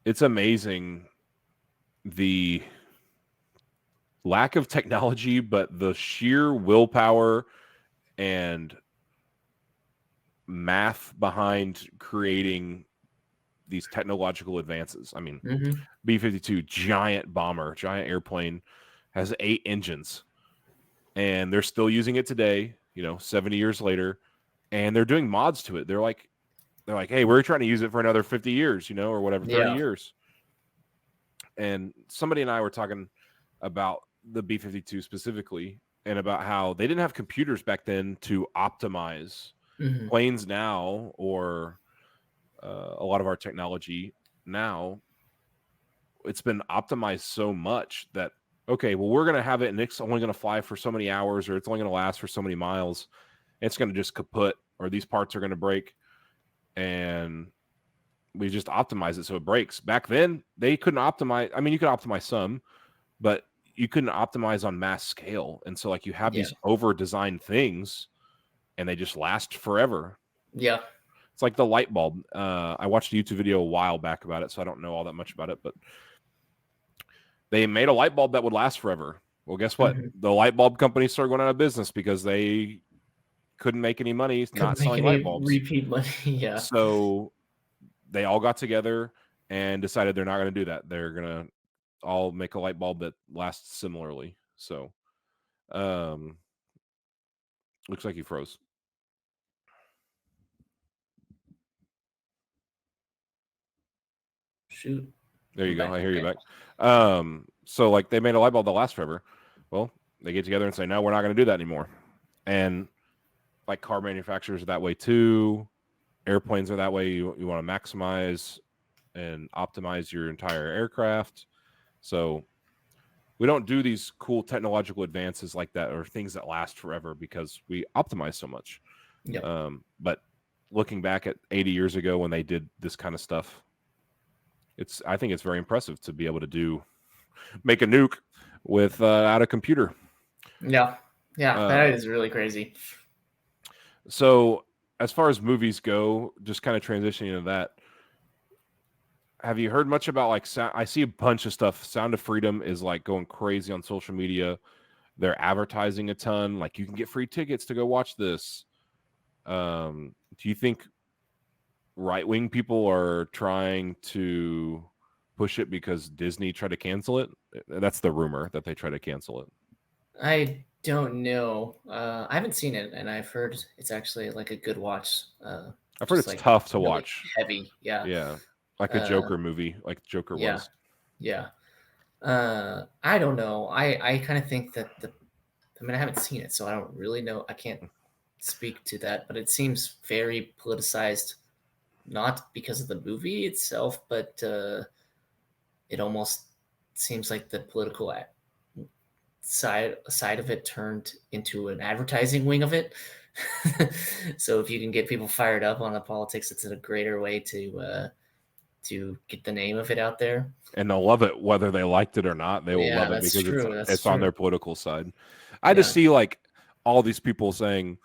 It's amazing the lack of technology, but the sheer willpower and math behind creating these technological advances. I mean, Mm-hmm. B-52, giant bomber, giant airplane, has 8 engines, and they're still using it today, 70 years later, and they're doing mods to it. They're like, hey, we're trying to use it for another 50 years, or whatever, 30 Yeah. years. And somebody and I were talking about the B-52 specifically and about how they didn't have computers back then to optimize Mm-hmm. planes now, or a lot of our technology now. It's been optimized so much that, okay, well, we're going to have it and it's only going to fly for so many hours, or it's only going to last for so many miles. It's going to just kaput, or these parts are going to break, and we just optimize it so it breaks. Back then, they couldn't optimize. I mean, you could optimize some, but you couldn't optimize on mass scale. And so, like, you have Yeah. these over-designed things, and they just last forever. Yeah. It's like the light bulb. I watched a YouTube video a while back about it, so I don't know all that much about it, but they made a light bulb that would last forever. Well, guess what? Mm-hmm. The light bulb companies started going out of business because they couldn't make any money not Couldn't make selling light any bulbs. repeat money. Yeah. So they all got together and decided they're not going to do that. They're going to all make a light bulb that lasts similarly. So, looks like you froze. Shoot. There you I'm go. back. I hear you Okay. back. So like they made a light bulb that lasts forever. Well, they get together and say, no, we're not going to do that anymore. And like car manufacturers are that way too. Airplanes are that way. You want to maximize and optimize your entire aircraft. So we don't do these cool technological advances like that, or things that last forever, because we optimize so much. Yeah. But looking back at 80 years ago when they did this kind of stuff, I think it's very impressive to be able to make a nuke without a computer. Yeah. Yeah. Uh, That is really crazy. so as far as movies go, just kind of transitioning to that, have you heard much about like I see a bunch of stuff. Sound of Freedom is like going crazy on social media. They're advertising a ton. Like, you can get free tickets to go watch this. Do you think right-wing people are trying to push it because Disney tried to cancel it? That's the rumor, that they try to cancel it. I don't know. I haven't seen it, and I've heard it's actually like a good watch. I've heard Just it's like tough to really watch. heavy. Yeah. Yeah, like a Uh, Joker movie, like Joker yeah. was. Yeah. I don't know. I kind of think that I mean, I haven't seen it, so I don't really know. I can't speak to that, but it seems very politicized, not because of the movie itself, but it almost seems like the political side of it turned into an advertising wing of it. So if you can get people fired up on the politics, it's a greater way to get the name of it out there. And they'll love it whether they liked it or not. They will Yeah, love it that's because true. That's it's on true. their political side. I just Yeah. see like all these people saying,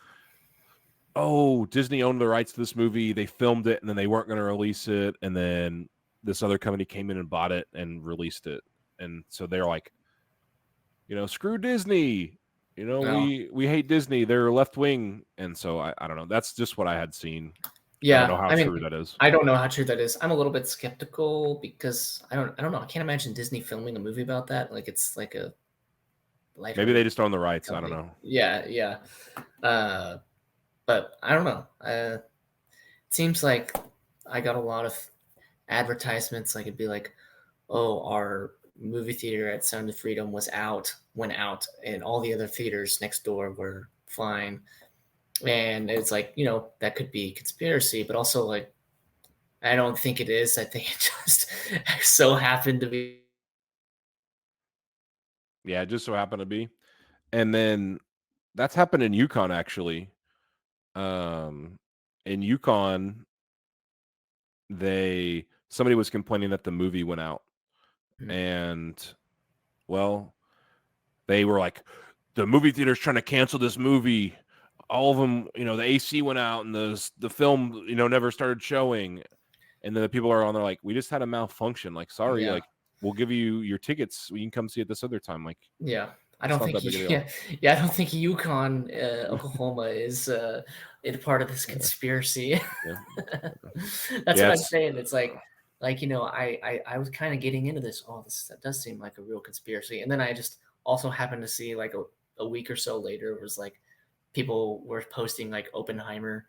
oh, Disney owned the rights to this movie. They filmed it and then they weren't going to release it. And then this other company came in and bought it and released it. And so they're like, screw Disney. No. We hate Disney. They're left wing. And so I don't know. That's just what I had seen. I don't know Yeah, how I mean, true that is. I don't know how true that is. I'm a little bit skeptical because I don't know. I can't imagine Disney filming a movie about that. Like it's like a Maybe they lighthearted just own the rights. I don't company. know. Yeah, yeah. But I don't know. It seems like I got a lot of advertisements. Like it'd be like, oh, our movie theater at Sound of Freedom went out, and all the other theaters next door were fine. And it's like, that could be conspiracy, but also like I don't think it is. I think it just so happened to be. Yeah, it just so happened to be. And then that's happened in Yukon, actually. Um, in Yukon, somebody was complaining that the movie went out, Mhm. and Well, they were like, the movie theater's trying to cancel this movie. All of them, the AC went out and the film, never started showing. And then the people are on there like, we just had a malfunction. Like, sorry, Yeah. like, we'll give you your tickets. You can come see it this other time. Like, Yeah. I it's don't not think that big a deal. yeah, I don't think Yukon, Oklahoma is a part of this Yeah. conspiracy. Yeah. That's Yeah. what I'm saying. It's like I was kind of getting into this. Oh, that does seem like a real conspiracy. And then I just also happened to see like a week or so later it was like people were posting like Oppenheimer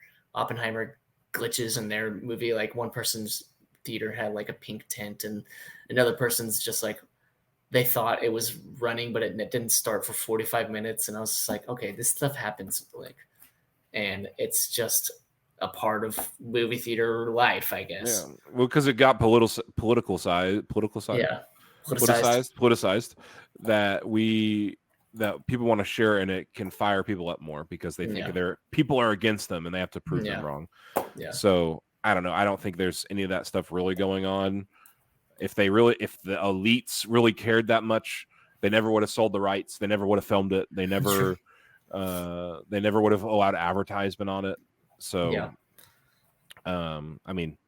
glitches in their movie. Like one person's theater had like a pink tent, and another person's just like they thought it was running, but it didn't start for 45 minutes. And I was just like, okay, this stuff happens, like, and it's just a part of movie theater life, I Yeah. guess. Well, because it got political side, Yeah, politicized. politicized that people want to share, and it can fire people up more because they think Yeah, people are against them and they have to prove them yeah, wrong. yeah. So I don't know. I don't think there's any of that stuff really going on. If the elites really cared that much, they never would have sold the rights. They never would have filmed it. They never would have allowed advertisement on it. So, Yeah. I mean,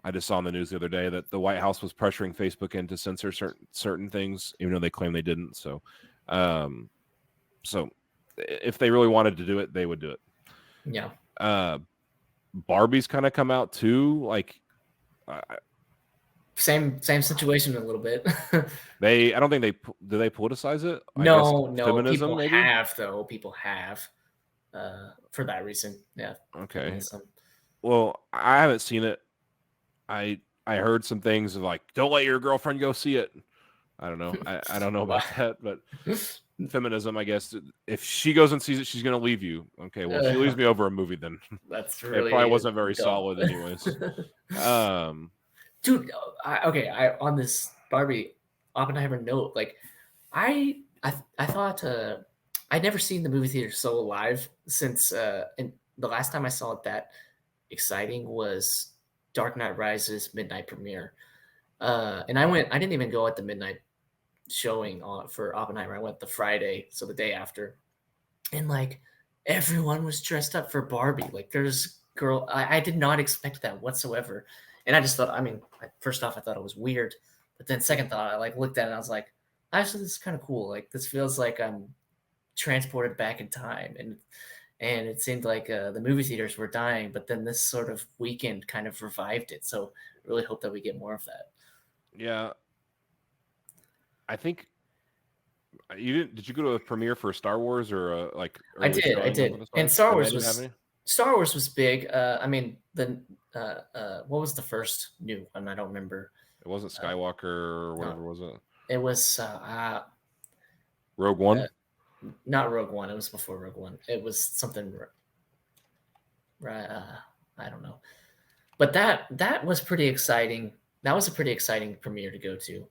I just saw on the news the other day that the White House was pressuring Facebook in to censor certain things, even though they claim they didn't. So, so if they really wanted to do it, they would do it. Yeah. Barbie's kind of come out too, like. Same situation a little bit. I don't think do they politicize it? I guess No, feminism, people maybe. have though. People have for that reason. Yeah. Okay. Feminism. Well, I haven't seen it. I heard some things of like, don't let your girlfriend go see it. I don't know. I don't know about that, but feminism, I guess. If she goes and sees it, she's gonna leave you. Okay. Well, if she leaves me over a movie, then that's it really probably wasn't very dumb. solid, anyways. Dude, on this Barbie Oppenheimer note, like I thought I'd never seen the movie theater so alive since and the last time I saw it that exciting was Dark Knight Rises midnight premiere. And I didn't even go at the midnight showing for Oppenheimer. I went the Friday, so the day after. And like everyone was dressed up for Barbie. Like there's girl I did not expect that whatsoever. And I just thought, I mean, first off, I thought it was weird. But then second thought, I like looked at it and I was like, actually, this is kind of cool. Like this feels like I'm transported back in time. And it seemed like the movie theaters were dying, but then this sort of weekend kind of revived it. So I really hope that we get more of that. Yeah. I think did you go to a premiere for Star Wars or like I did. And Star Wars was big. I mean, what was the first new one? I don't remember. It wasn't Skywalker or whatever, was it? It was Rogue One? Not Rogue One. It was before Rogue One. It was something right. I don't know. But that was pretty exciting. That was a pretty exciting premiere to go to.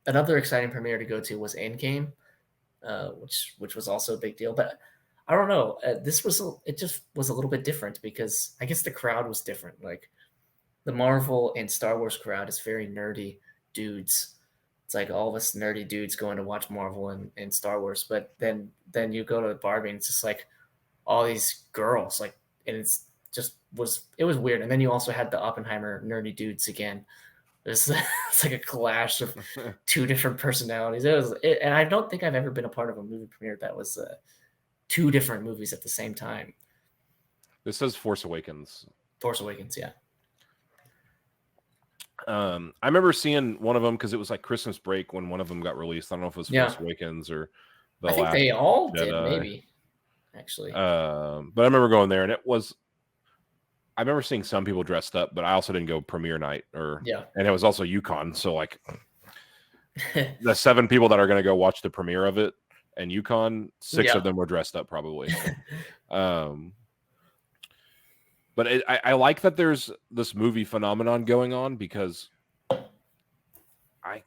Another exciting premiere to go to was Endgame, which was also a big deal. But I don't know. It just was a little bit different because I guess the crowd was different. Like the Marvel and Star Wars crowd is very nerdy dudes. It's like all of us nerdy dudes going to watch Marvel and Star Wars. But then you go to Barbie and it's just like all these girls, like, and it was weird. And then you also had the Oppenheimer nerdy dudes again. It's like a clash of two different personalities. And I don't think I've ever been a part of a movie premiere that was two different movies at the same time. This says Force Awakens. Force Awakens, yeah. I remember seeing one of them because it was like Christmas break when one of them got released. I don't know if it was Force Awakens or I think they all did, maybe. Actually, but I remember going there, and it was. I remember seeing some people dressed up, but I also didn't go premiere night and it was also Yukon. So like the 7 people that are going to go watch the premiere of it and Yukon, 6 of them were dressed up probably. But I like that there's this movie phenomenon going on because I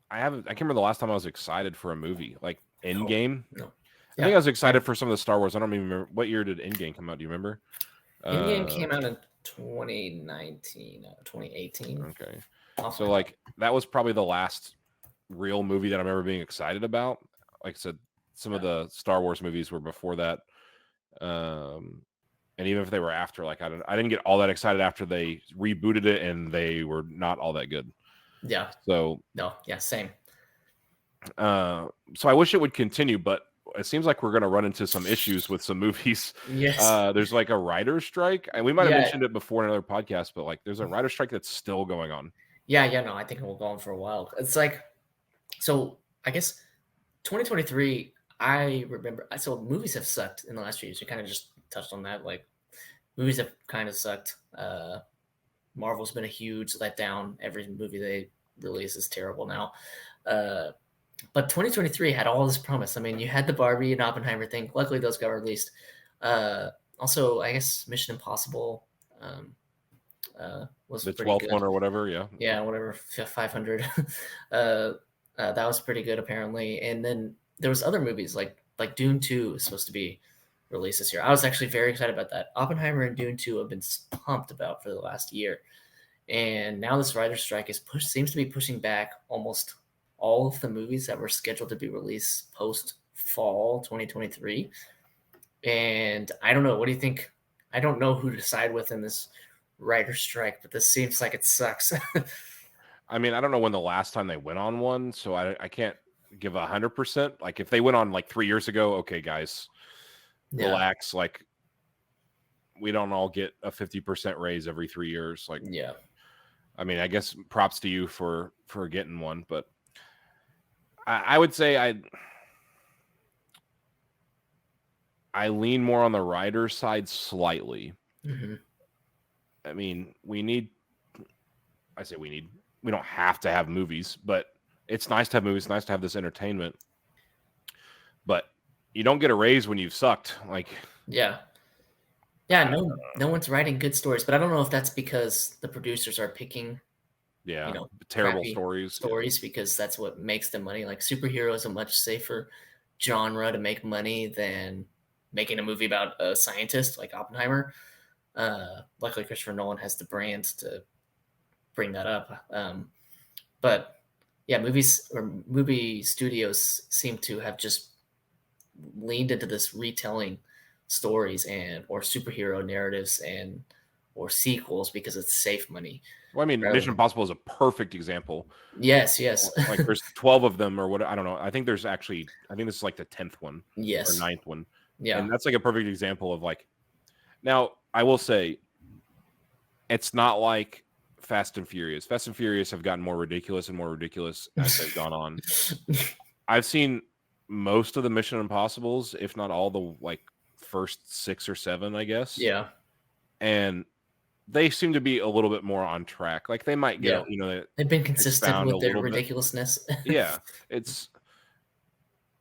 can't remember the last time I was excited for a movie like Endgame. No. I think I was excited for some of the Star Wars. I don't even remember what year did Endgame come out. Do you remember? Endgame came out in 2019, 2018. Okay. So like that was probably the last real movie that I remember being excited about. Like I said, some of the Star Wars movies were before that. And even if they were after, like I didn't get all that excited after they rebooted it, and they were not all that good. Yeah. So No. Yeah. Same. so I wish it would continue, but it seems like we're going to run into some issues with some movies. Yes. There's like a writer's strike, and we might have Yeah. mentioned it before in another podcast, but like there's a writer's strike that's still going on. Yeah. Yeah. No, I think it will go on for a while. It's like, so I guess 2023. I remember. So movies have sucked in the last few years. You kind of just touched on that. Like movies have kind of sucked. Marvel's been a huge letdown. Every movie they release is terrible now. But 2023 had all this promise. I mean, you had the Barbie and Oppenheimer thing. Luckily, those got released. Also, I guess Mission Impossible was The pretty 12th good. one or whatever, yeah. Yeah, whatever, 500. That was pretty good, apparently. And then there was other movies like Dune 2 is supposed to be released this year. I was actually very excited about that. Oppenheimer and Dune 2 have been pumped about for the last year. And now this writer's strike seems to be pushing back almost all of the movies that were scheduled to be released post fall 2023. And I don't know. What do you think? I don't know who to side with in this writer's strike, but this seems like it sucks. I mean, I don't know when the last time they went on one, so I can't give 100%. Like if they went on like 3 years ago, okay, guys, Yeah. relax. Like we don't all get a 50% raise every 3 years. Like, Yeah. I mean, I guess props to you for getting one, but I would say I lean more on the writer's side slightly. Hmm. I mean, we don't have to have movies, but it's nice to have movies, nice to have this entertainment. But you don't get a raise when you've sucked. Like, Yeah. Yeah, no one's writing good stories, but I don't know if that's because the producers are picking, yeah, terrible crappy stories. stories because that's what makes them money. Like superhero is a much safer genre to make money than making a movie about a scientist like Oppenheimer. Luckily, Christopher Nolan has the brand to bring that up. But yeah, movies or movie studios seem to have just leaned into this retelling stories and or superhero narratives and or sequels because it's safe money. Well, I mean, Rather Mission than, Impossible is a perfect example. yes. Like, there's 12 of them, or what? I don't know. I think this is like the 10th one or Yes. 9th one, Yeah. and that's like a perfect example of like. Now, I will say, it's not like Fast and Furious. Fast and Furious have gotten more ridiculous and more ridiculous as they've gone on. I've seen most of the Mission Impossibles, if not all the like first 6 or 7, I guess. Yeah. And they seem to be a little bit more on track. Like they might get, they've been consistent expound with a their little bit. ridiculousness. Yeah,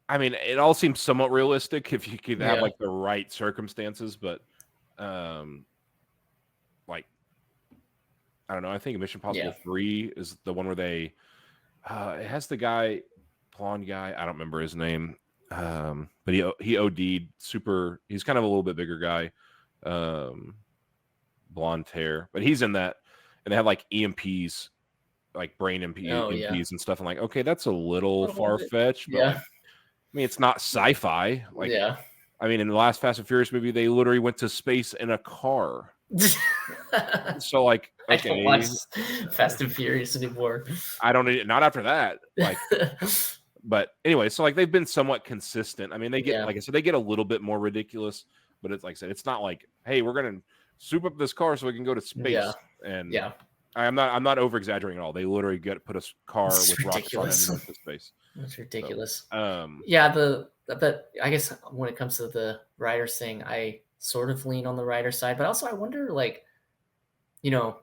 I mean, it all seems somewhat realistic if you could have like the right circumstances, but like I don't know. I think Mission Impossible 3 is the one where they it has the guy, blonde guy. I don't remember his name, but he OD'd. He's kind of a little bit bigger guy, blonde hair, but he's in that, and they have like EMPs, like brain EMPs and stuff. I'm like, okay, that's a little far fetched, but like, I mean, it's not sci-fi. Like, I mean, in the last Fast and Furious movie, they literally went to space in a car. So like, okay, I don't watch Fast and Furious anymore. I don't not after that. Like, but anyway, so like they've been somewhat consistent. I mean, they get like I said, they get a little bit more ridiculous, but it's like I said, it's not like, hey, we're gonna soup up this car so we can go to space. And I'm not over exaggerating at all. They literally put a car with rockets on it into space. That's ridiculous. So, but I guess when it comes to the writers thing, I sort of lean on the writer side, but also I wonder, like, do how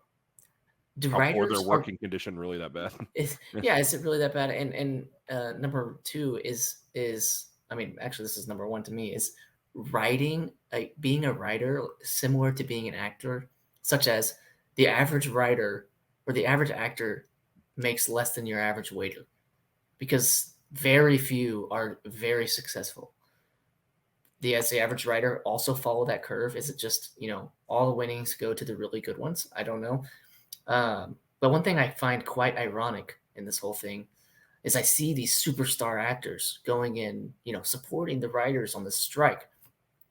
writers poor their working condition really that bad? Is it really that bad? And number 2 is I mean, actually, this is number 1 to me, is writing, being a writer similar to being an actor, such as the average writer or the average actor makes less than your average waiter, because very few are very successful. Does the average writer also follow that curve? Is it just, all the winnings go to the really good ones? I don't know. But one thing I find quite ironic in this whole thing is I see these superstar actors going in, supporting the writers on the strike.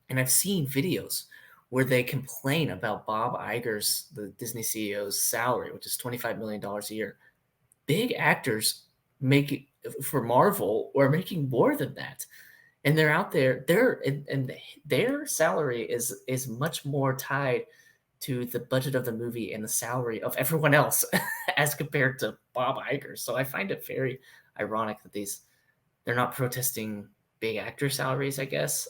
And I've seen videos where they complain about Bob Iger's, the Disney CEO's salary, which is $25 million a year. Big actors make for Marvel are making more than that. And they're out there, and their salary is much more tied to the budget of the movie and the salary of everyone else as compared to Bob Iger. So I find it very ironic that they're not protesting big actor salaries, I guess,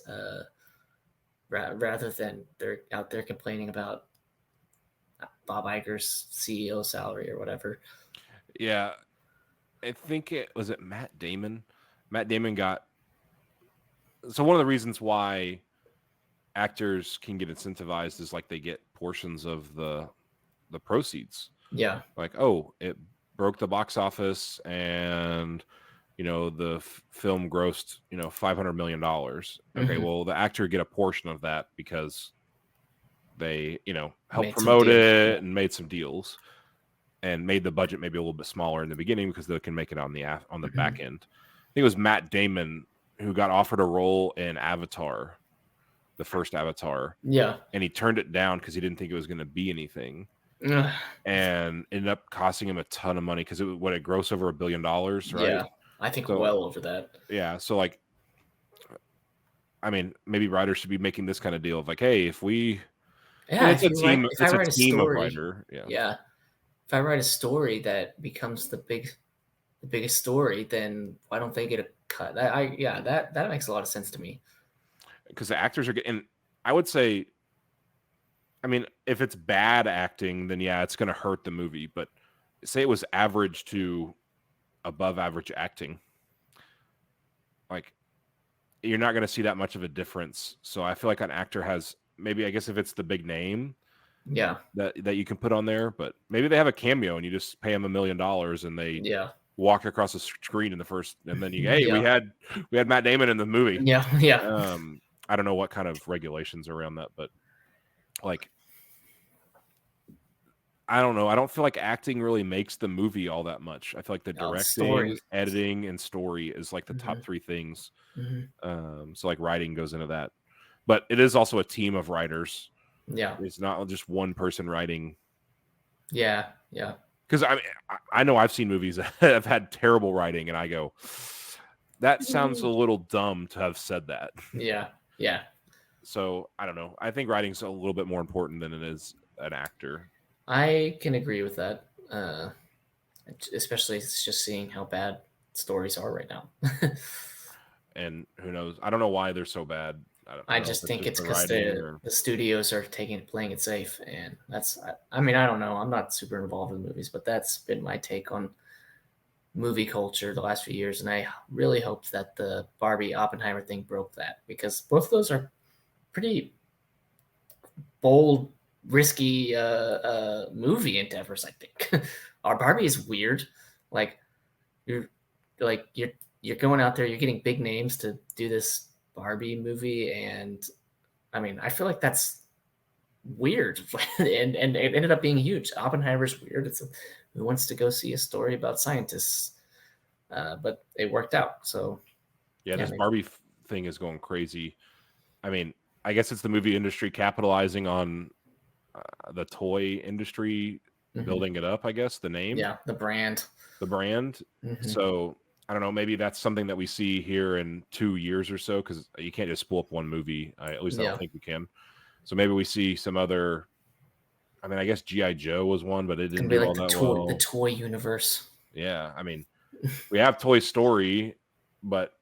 rather than they're out there complaining about Bob Iger's CEO salary or whatever. Yeah, I think it was Matt Damon. Matt Damon got, so one of the reasons why actors can get incentivized is like they get portions of the proceeds. Yeah. Like, oh, it broke the box office and the film grossed $500 million. Okay, well, the actor get a portion of that because they helped promote it and made some deals and made the budget maybe a little bit smaller in the beginning because they can make it on the back end. I think it was Matt Damon who got offered a role in Avatar, the first Avatar. Yeah. And he turned it down because he didn't think it was going to be anything. And ended up costing him a ton of money because it grossed over $1 billion, right? Yeah, I think well over that. Yeah, so like, I mean, maybe writers should be making this kind of deal of like, hey, if we, it's a team, it's a team of writer. Yeah, if I write a story that becomes the biggest story, then why don't they get a cut? That makes a lot of sense to me. Because the actors are getting, I would say, I mean, if it's bad acting, then yeah, it's going to hurt the movie. But say it was average to above average acting, like you're not going to see that much of a difference. So I feel like an actor has maybe, I guess if it's the big name, that you can put on there, but maybe they have a cameo and you just pay them $1 million and they walk across the screen in the first, and then we had Matt Damon in the movie. Yeah. I don't know what kind of regulations are around that, but like, I don't know. I don't feel like acting really makes the movie all that much. I feel like the directing, editing, and story is like the top three things. So like writing goes into that, but it is also a team of writers. Yeah, it's not just one person writing. Yeah. Because I know I've seen movies that have had terrible writing, and I go, that sounds a little dumb to have said that. Yeah. So I don't know. I think writing's a little bit more important than it is an actor. I can agree with that, especially just seeing how bad stories are right now. And who knows? I don't know why they're so bad. I just think it's because the studios are playing it safe, and that's. I mean, I don't know. I'm not super involved in movies, but that's been my take on movie culture the last few years, and I really hoped that the Barbie Oppenheimer thing broke that, because both of those are pretty bold, risky movie endeavors. I think our Barbie is weird. Like you're going out there, you're getting big names to do this Barbie movie, and I mean, I feel like that's weird, and it ended up being huge. Oppenheimer's weird. Who wants to go see a story about scientists? But it worked out. So this Barbie thing is going crazy. I mean, I guess it's the movie industry capitalizing on the toy industry, building it up. I guess the name, the brand. So I don't know. Maybe that's something that we see here in 2 years or so, because you can't just pull up one movie. At least I don't think we can. So maybe we see some other. I mean, I guess G.I. Joe was one, but it didn't do all that well. The toy universe. Yeah, I mean, we have Toy Story, but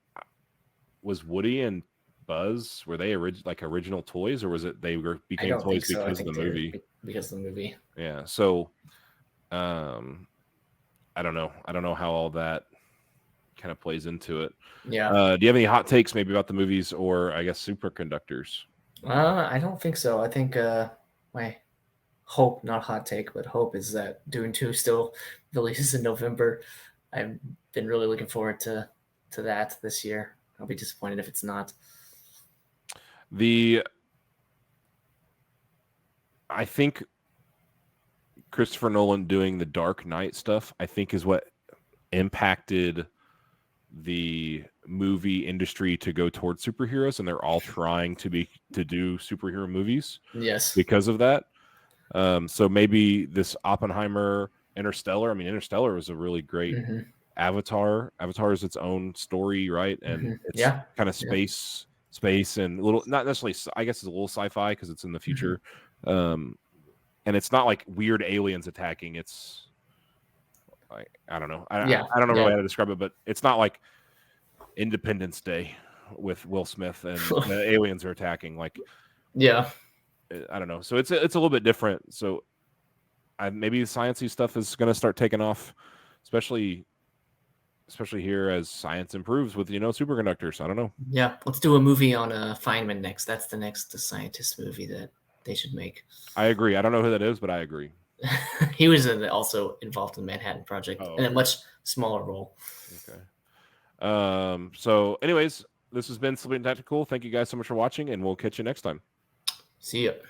was Woody and Buzz, were they original toys, or was it they became toys because of the movie? Because of the movie. Yeah. So, I don't know. I don't know how all that kind of plays into it. Yeah. Do you have any hot takes maybe about the movies, or I guess superconductors? I don't think so. I think my hope, not hot take, but hope, is that Dune 2 still releases in November. I've been really looking forward to that this year. I'll be disappointed if it's not. I think Christopher Nolan doing the Dark Knight stuff, I think, is what impacted the movie industry to go towards superheroes, and they're all trying to do superhero movies Yes. because of that. So maybe this Oppenheimer, Interstellar. I mean, Interstellar was a really great Avatar. Avatar is its own story, right? And it's kind of space and a little, not necessarily, I guess it's a little sci-fi because it's in the future. And it's not like weird aliens attacking. It's like, I don't know. I don't know really how to describe it, but it's not like Independence Day with Will Smith and the aliens are attacking. Like, I don't know. So it's a little bit different. So maybe the sciencey stuff is going to start taking off, especially here as science improves with superconductors. I don't know. Yeah, let's do a movie on Feynman next. That's the next scientist movie that they should make. I agree. I don't know who that is, but I agree. He was also involved in the Manhattan Project in a much smaller role. Okay. So, anyways, this has been Sleeping Tactical. Thank you guys so much for watching, and we'll catch you next time. See ya.